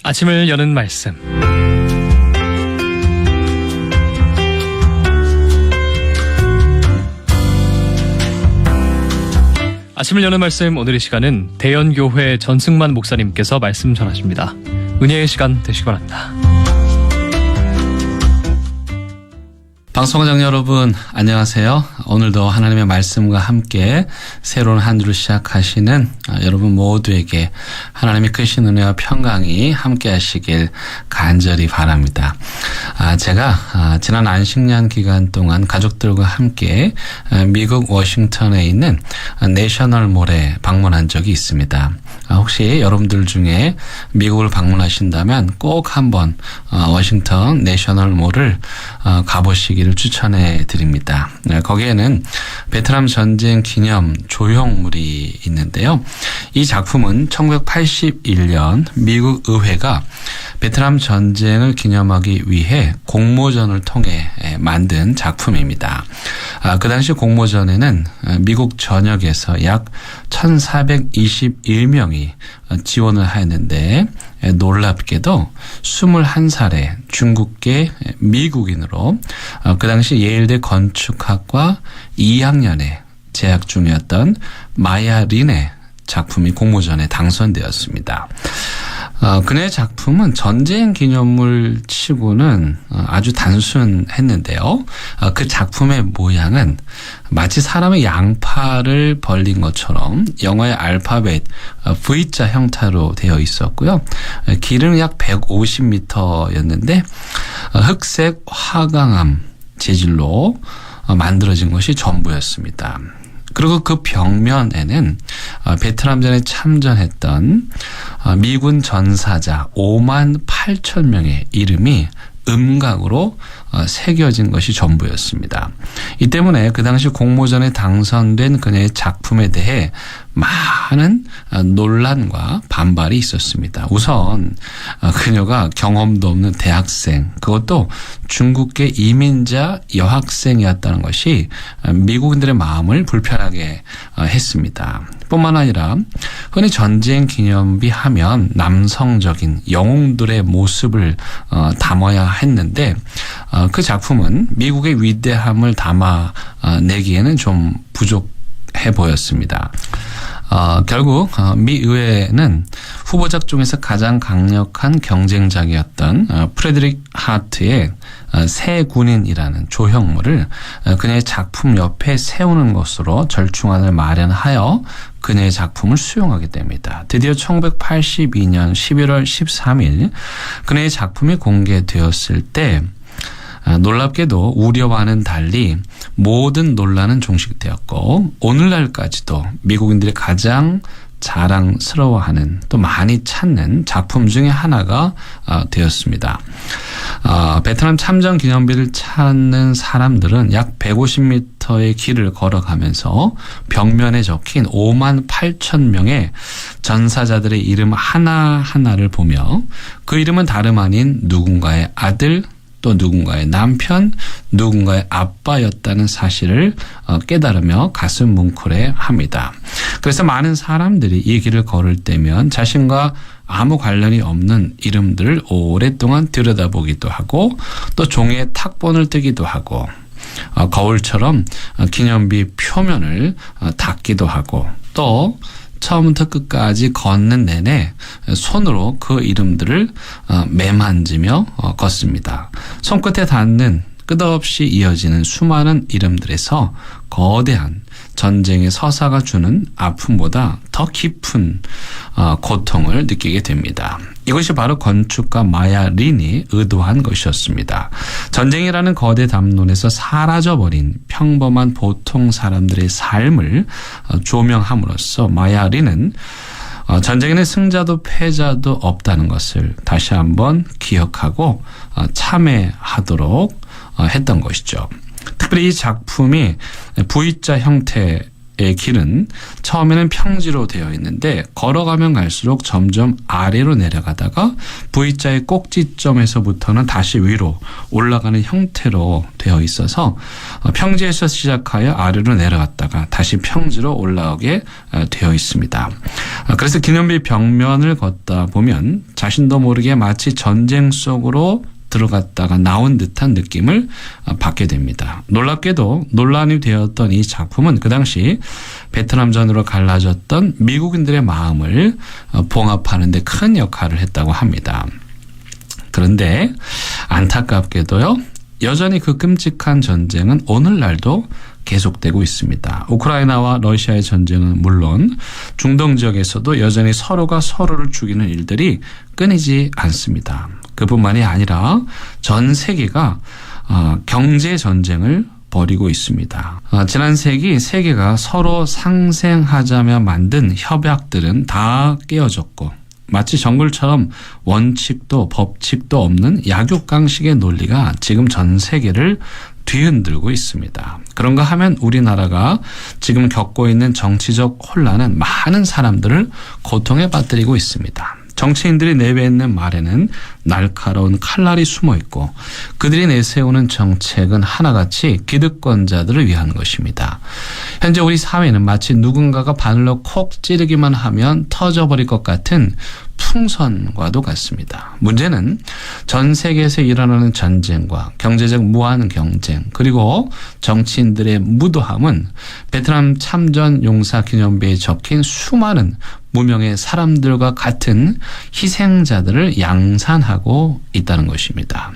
아침을 여는 말씀. 아침을 여는 말씀, 오늘의 시간은 대연교회 전승만 목사님께서 말씀 전하십니다. 은혜의 시간 되시기 바랍니다. 방송가정 여러분, 안녕하세요. 오늘도 하나님의 말씀과 함께 새로운 한 주를 시작하시는 여러분 모두에게 하나님의 크신 은혜와 평강이 함께 하시길 간절히 바랍니다. 제가 지난 안식년 기간 동안 가족들과 함께 미국 워싱턴에 있는 내셔널몰에 방문한 적이 있습니다. 혹시 여러분들 중에 미국을 방문하신다면 꼭 한번 워싱턴 내셔널몰을 가보시기를 추천해 드립니다. 거기에는 베트남 전쟁 기념 조형물이 있는데요. 이 작품은 1981년 미국 의회가 베트남 전쟁을 기념하기 위해 공모전을 통해 만든 작품입니다. 그 당시 공모전에는 미국 전역에서 약 1421명이 지원을 하였는데, 놀랍게도 21살의 중국계 미국인으로 그 당시 예일대 건축학과 2학년에 재학 중이었던 마야 린의 작품이 공모전에 당선되었습니다. 그녀의 작품은 전쟁 기념물 치고는 아주 단순했는데요. 그 작품의 모양은 마치 사람의 양팔을 벌린 것처럼 영어의 알파벳 V자 형태로 되어 있었고요. 길이는 약 150m였는데 흑색 화강암 재질로 만들어진 것이 전부였습니다. 그리고 그 벽면에는 베트남전에 참전했던 미군 전사자 5만 8천 명의 이름이 음각으로 새겨진 것이 전부였습니다. 이 때문에 그 당시 공모전에 당선된 그녀의 작품에 대해 많은 논란과 반발이 있었습니다. 우선 그녀가 경험도 없는 대학생, 그것도 중국계 이민자 여학생이었다는 것이 미국인들의 마음을 불편하게 했습니다. 뿐만 아니라 흔히 전쟁 기념비 하면 남성적인 영웅들의 모습을 담아야 했는데 그 작품은 미국의 위대함을 담아내기에는 좀 부족해 보였습니다. 결국 미 의회는 후보작 중에서 가장 강력한 경쟁작이었던 프레드릭 하트의 새 군인이라는 조형물을 그녀의 작품 옆에 세우는 것으로 절충안을 마련하여 그녀의 작품을 수용하게 됩니다. 드디어 1982년 11월 13일 그녀의 작품이 공개되었을 때 놀랍게도 우려와는 달리 모든 논란은 종식되었고, 오늘날까지도 미국인들이 가장 자랑스러워하는, 또 많이 찾는 작품 중에 하나가 되었습니다. 베트남 참전 기념비를 찾는 사람들은 약 150m의 길을 걸어가면서 벽면에 적힌 5만 8천 명의 전사자들의 이름 하나하나를 보며 그 이름은 다름 아닌 누군가의 아들, 또 누군가의 남편, 누군가의 아빠였다는 사실을 깨달으며 가슴 뭉클해합니다. 그래서 많은 사람들이 이 길을 걸을 때면 자신과 아무 관련이 없는 이름들을 오랫동안 들여다보기도 하고, 또 종이에 탁본을 뜨기도 하고, 거울처럼 기념비 표면을 닦기도 하고, 또 처음부터 끝까지 걷는 내내 손으로 그 이름들을 매만지며 걷습니다. 손끝에 닿는 끝없이 이어지는 수많은 이름들에서 거대한 전쟁의 서사가 주는 아픔보다 더 깊은 고통을 느끼게 됩니다. 이것이 바로 건축가 마야 린이 의도한 것이었습니다. 전쟁이라는 거대 담론에서 사라져버린 평범한 보통 사람들의 삶을 조명함으로써 마야 린은 전쟁에는 승자도 패자도 없다는 것을 다시 한번 기억하고 참회하도록 했던 것이죠. 특별히 이 작품이 V자 형태의 길은 처음에는 평지로 되어 있는데 걸어가면 갈수록 점점 아래로 내려가다가 V자의 꼭지점에서부터는 다시 위로 올라가는 형태로 되어 있어서 평지에서 시작하여 아래로 내려갔다가 다시 평지로 올라오게 되어 있습니다. 그래서 기념비 벽면을 걷다 보면 자신도 모르게 마치 전쟁 속으로 들어갔다가 나온 듯한 느낌을 받게 됩니다. 놀랍게도 논란이 되었던 이 작품은 그 당시 베트남전으로 갈라졌던 미국인들의 마음을 봉합하는 데 큰 역할을 했다고 합니다. 그런데 안타깝게도요, 여전히 그 끔찍한 전쟁은 오늘날도 계속되고 있습니다. 우크라이나와 러시아의 전쟁은 물론 중동 지역에서도 여전히 서로가 서로를 죽이는 일들이 끊이지 않습니다. 그뿐만이 아니라 전 세계가 경제 전쟁을 벌이고 있습니다. 지난 세기 세계가 서로 상생하자며 만든 협약들은 다 깨어졌고 마치 정글처럼 원칙도 법칙도 없는 약육강식의 논리가 지금 전 세계를 뒤흔들고 있습니다. 그런가 하면 우리나라가 지금 겪고 있는 정치적 혼란은 많은 사람들을 고통에 빠뜨리고 있습니다. 정치인들이 내뱉는 말에는 날카로운 칼날이 숨어 있고 그들이 내세우는 정책은 하나같이 기득권자들을 위한 것입니다. 현재 우리 사회는 마치 누군가가 바늘로 콕 찌르기만 하면 터져버릴 것 같은 풍선과도 같습니다. 문제는 전 세계에서 일어나는 전쟁과 경제적 무한 경쟁 그리고 정치인들의 무도함은 베트남 참전 용사 기념비에 적힌 수많은 무명의 사람들과 같은 희생자들을 양산하고 있다는 것입니다.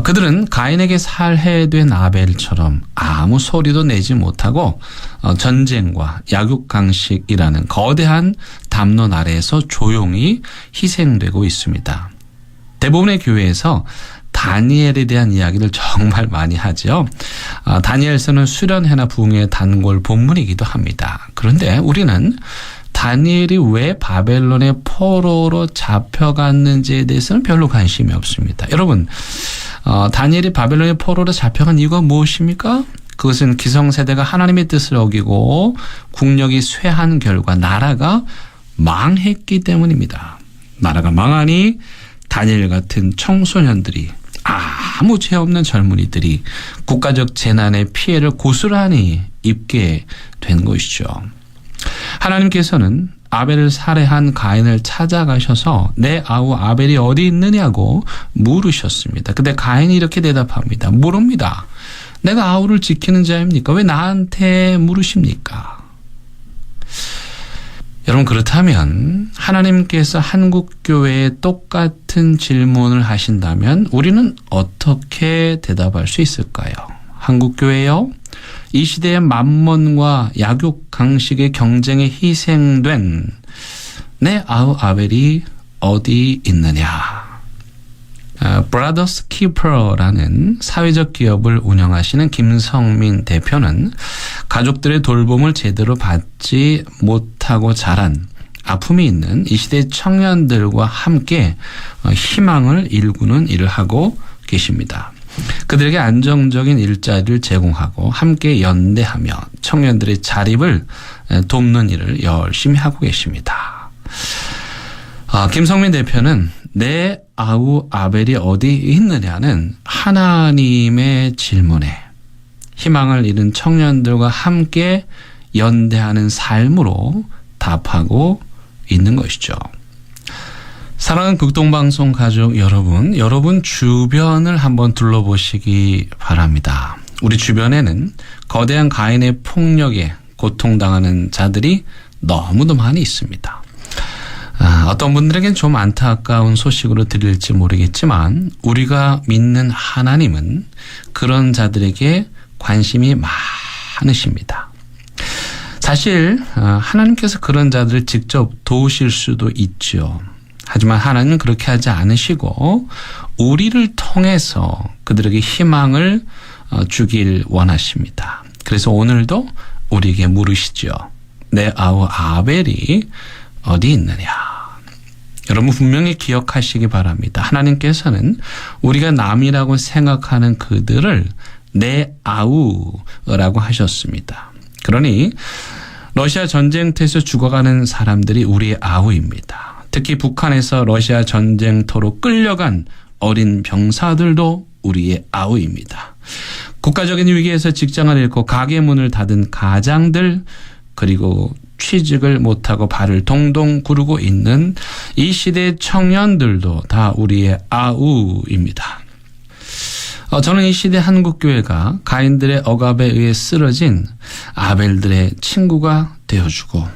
그들은 가인에게 살해된 아벨처럼 아무 소리도 내지 못하고 전쟁과 약육강식이라는 거대한 담론 아래에서 조용히 희생되고 있습니다. 대부분의 교회에서 다니엘에 대한 이야기를 정말 많이 하죠. 다니엘서는 수련회나 부흥의 단골 본문이기도 합니다. 그런데 우리는 다니엘이 왜 바벨론의 포로로 잡혀갔는지에 대해서는 별로 관심이 없습니다. 여러분, 다니엘이 바벨론의 포로로 잡혀간 이유가 무엇입니까? 그것은 기성세대가 하나님의 뜻을 어기고 국력이 쇠한 결과 나라가 망했기 때문입니다. 나라가 망하니 다니엘 같은 청소년들이 아무 죄 없는 젊은이들이 국가적 재난의 피해를 고스란히 입게 된 것이죠. 하나님께서는 아벨을 살해한 가인을 찾아가셔서 내 아우 아벨이 어디 있느냐고 물으셨습니다. 근데 가인이 이렇게 대답합니다. 모릅니다. 내가 아우를 지키는 자입니까? 왜 나한테 물으십니까? 여러분, 그렇다면 하나님께서 한국교회에 똑같은 질문을 하신다면 우리는 어떻게 대답할 수 있을까요? 한국교회요? 이 시대의 만몬과 약육강식의 경쟁에 희생된 내 아우 아벨이 어디 있느냐. 브라더스 키퍼라는 사회적 기업을 운영하시는 김성민 대표는 가족들의 돌봄을 제대로 받지 못하고 자란 아픔이 있는 이 시대 청년들과 함께 희망을 일구는 일을 하고 계십니다. 그들에게 안정적인 일자리를 제공하고 함께 연대하며 청년들의 자립을 돕는 일을 열심히 하고 계십니다. 김성민 대표는 내 아우 아벨이 어디 있느냐는 하나님의 질문에 희망을 잃은 청년들과 함께 연대하는 삶으로 답하고 있는 것이죠. 사랑하는 극동방송 가족 여러분 주변을 한번 둘러보시기 바랍니다. 우리 주변에는 거대한 가인의 폭력에 고통당하는 자들이 너무도 많이 있습니다. 어떤 분들에겐 좀 안타까운 소식으로 들릴지 모르겠지만 우리가 믿는 하나님은 그런 자들에게 관심이 많으십니다. 사실 하나님께서 그런 자들을 직접 도우실 수도 있죠. 하지만 하나님은 그렇게 하지 않으시고 우리를 통해서 그들에게 희망을 주길 원하십니다. 그래서 오늘도 우리에게 물으시죠. 내 아우 아벨이 어디 있느냐. 여러분 분명히 기억하시기 바랍니다. 하나님께서는 우리가 남이라고 생각하는 그들을 내 아우라고 하셨습니다. 그러니 러시아 전쟁터에서 죽어가는 사람들이 우리의 아우입니다. 특히 북한에서 러시아 전쟁터로 끌려간 어린 병사들도 우리의 아우입니다. 국가적인 위기에서 직장을 잃고 가게 문을 닫은 가장들, 그리고 취직을 못하고 발을 동동 구르고 있는 이 시대 청년들도 다 우리의 아우입니다. 저는 이 시대 한국교회가 가인들의 억압에 의해 쓰러진 아벨들의 친구가 되어주고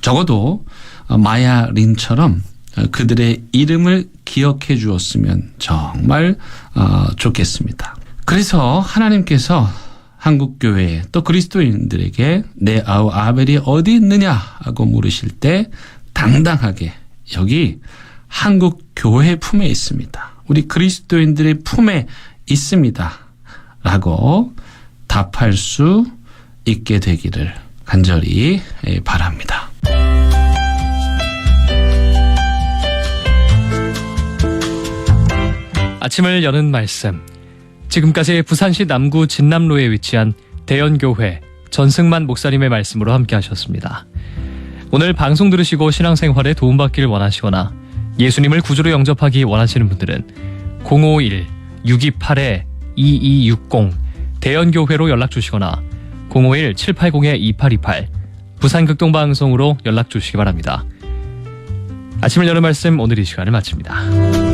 적어도 마야 린처럼 그들의 이름을 기억해 주었으면 정말 좋겠습니다. 그래서 하나님께서 한국교회 또 그리스도인들에게 내 아우 아벨이 어디 있느냐 하고 물으실 때 당당하게 여기 한국교회 품에 있습니다. 우리 그리스도인들의 품에 있습니다. 라고 답할 수 있게 되기를 간절히 바랍니다. 아침을 여는 말씀. 지금까지 부산시 남구 진남로에 위치한 대연교회 전승만 목사님의 말씀으로 함께 하셨습니다. 오늘 방송 들으시고 신앙생활에 도움받기를 원하시거나 예수님을 구주로 영접하기 원하시는 분들은 051-628-2260 대연교회로 연락 주시거나 051-780-2828 부산극동방송으로 연락 주시기 바랍니다. 아침을 여는 말씀 오늘 이 시간을 마칩니다.